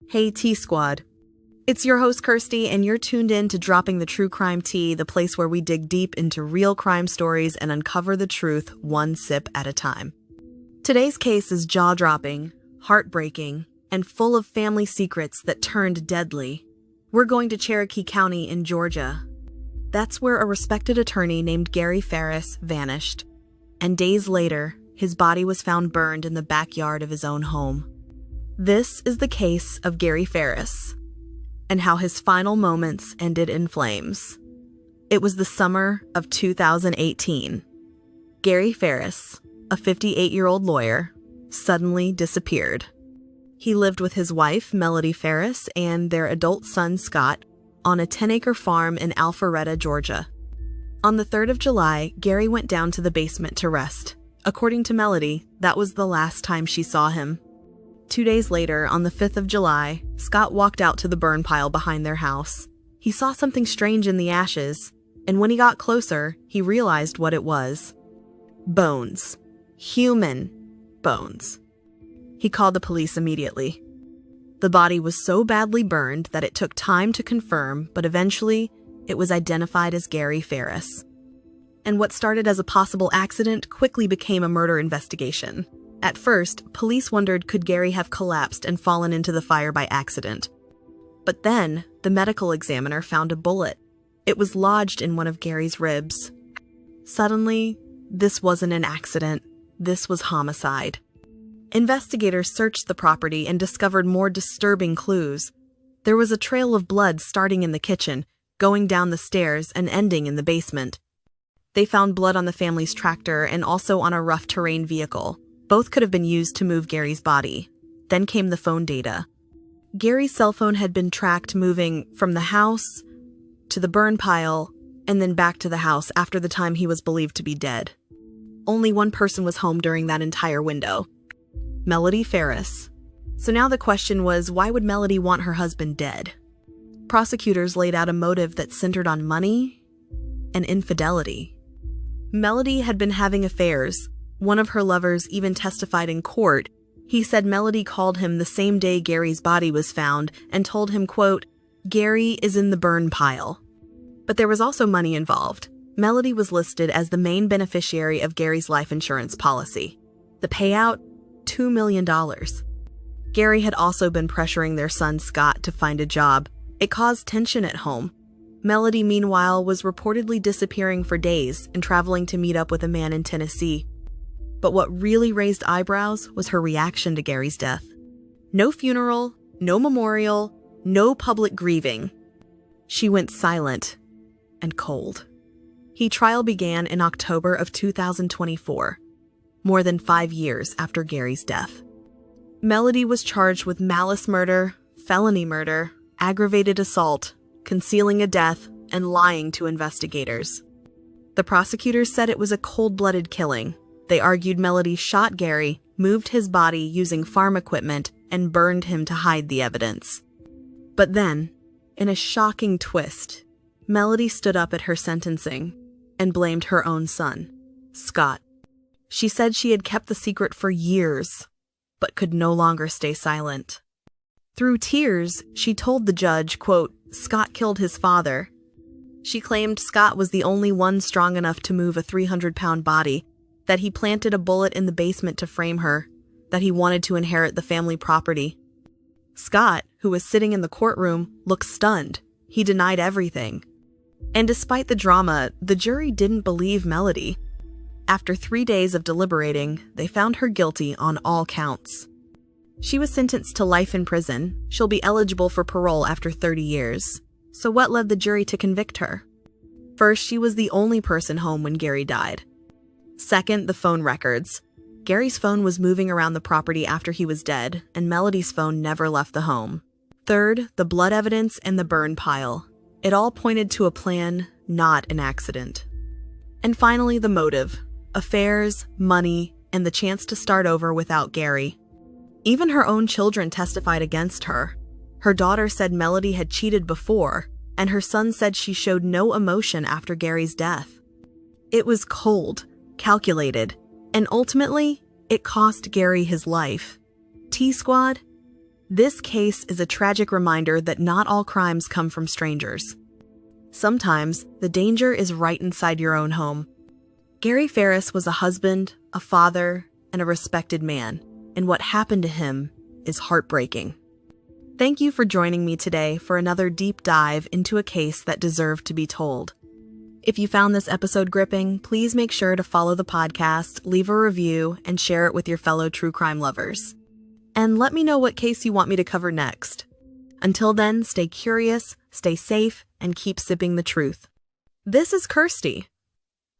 Hey T-Squad. It's your host Kirsty, and you're tuned in to Dropping the True Crime Tea, the place where we dig deep into real crime stories and uncover the truth one sip at a time. Today's case is jaw-dropping, heartbreaking, and full of family secrets that turned deadly. We're going to Cherokee County in Georgia. That's where a respected attorney named Gary Farris vanished, and days later, his body was found burned in the backyard of his own home. This is the case of Gary Farris, and how his final moments ended in flames. It was the summer of 2018. Gary Farris, a 58-year-old lawyer, suddenly disappeared. He lived with his wife, Melody Farris, and their adult son, Scott, on a 10-acre farm in Alpharetta, Georgia. On the 3rd of July, Gary went down to the basement to rest. According to Melody, that was the last time she saw him. 2 days later, on the 5th of July, Scott walked out to the burn pile behind their house. He saw something strange in the ashes, and when he got closer, he realized what it was. Bones. Human bones. He called the police immediately. The body was so badly burned that it took time to confirm, but eventually, it was identified as Gary Farris. And what started as a possible accident quickly became a murder investigation. At first, police wondered could Gary have collapsed and fallen into the fire by accident. But then, the medical examiner found a bullet. It was lodged in one of Gary's ribs. Suddenly, this wasn't an accident. This was homicide. Investigators searched the property and discovered more disturbing clues. There was a trail of blood starting in the kitchen, going down the stairs, and ending in the basement. They found blood on the family's tractor and also on a rough terrain vehicle. Both could have been used to move Gary's body. Then came the phone data. Gary's cell phone had been tracked moving from the house to the burn pile and then back to the house after the time he was believed to be dead. Only one person was home during that entire window: Melody Farris. So now the question was, why would Melody want her husband dead? Prosecutors laid out a motive that centered on money and infidelity. Melody had been having affairs. One of her lovers even testified in court. He said Melody called him the same day Gary's body was found and told him, quote, "Gary is in the burn pile." But there was also money involved. Melody was listed as the main beneficiary of Gary's life insurance policy. The payout? $2 million. Gary had also been pressuring their son Scott to find a job. It caused tension at home. Melody, meanwhile, was reportedly disappearing for days and traveling to meet up with a man in Tennessee. But what really raised eyebrows was her reaction to Gary's death. No funeral, no memorial, no public grieving. She went silent and cold. His trial began in October of 2024, more than 5 years after Gary's death. Melody was charged with malice murder, felony murder, aggravated assault, concealing a death, and lying to investigators. The prosecutors said it was a cold-blooded killing. They argued Melody shot Gary, moved his body using farm equipment, and burned him to hide the evidence. But then, in a shocking twist, Melody stood up at her sentencing and blamed her own son, Scott. She said she had kept the secret for years, but could no longer stay silent. Through tears, she told the judge, quote, "Scott killed his father." She claimed Scott was the only one strong enough to move a 300-pound body, that he planted a bullet in the basement to frame her, that he wanted to inherit the family property. Scott, who was sitting in the courtroom, looked stunned. He denied everything. And despite the drama, the jury didn't believe Melody. After 3 days of deliberating, they found her guilty on all counts. She was sentenced to life in prison. She'll be eligible for parole after 30 years. So what led the jury to convict her? First, she was the only person home when Gary died. Second, the phone records. Gary's phone was moving around the property after he was dead, and Melody's phone never left the home. Third, the blood evidence and the burn pile. It all pointed to a plan, not an accident. And finally, the motive. Affairs, money, and the chance to start over without Gary. Even her own children testified against her. Her daughter said Melody had cheated before, and her son said she showed no emotion after Gary's death. It was cold, calculated, and ultimately, it cost Gary his life. T-Squad, This case is a tragic reminder that not all crimes come from strangers. Sometimes, the danger is right inside your own home. Gary Farris was a husband, a father, and a respected man, and what happened to him is heartbreaking. Thank you for joining me today for another deep dive into a case that deserved to be told. If you found this episode gripping, please make sure to follow the podcast, leave a review, and share it with your fellow true crime lovers. And let me know what case you want me to cover next. Until then, stay curious, stay safe, and keep sipping the truth. This is Kirsty,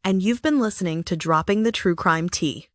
and you've been listening to Dropping the True Crime Tea.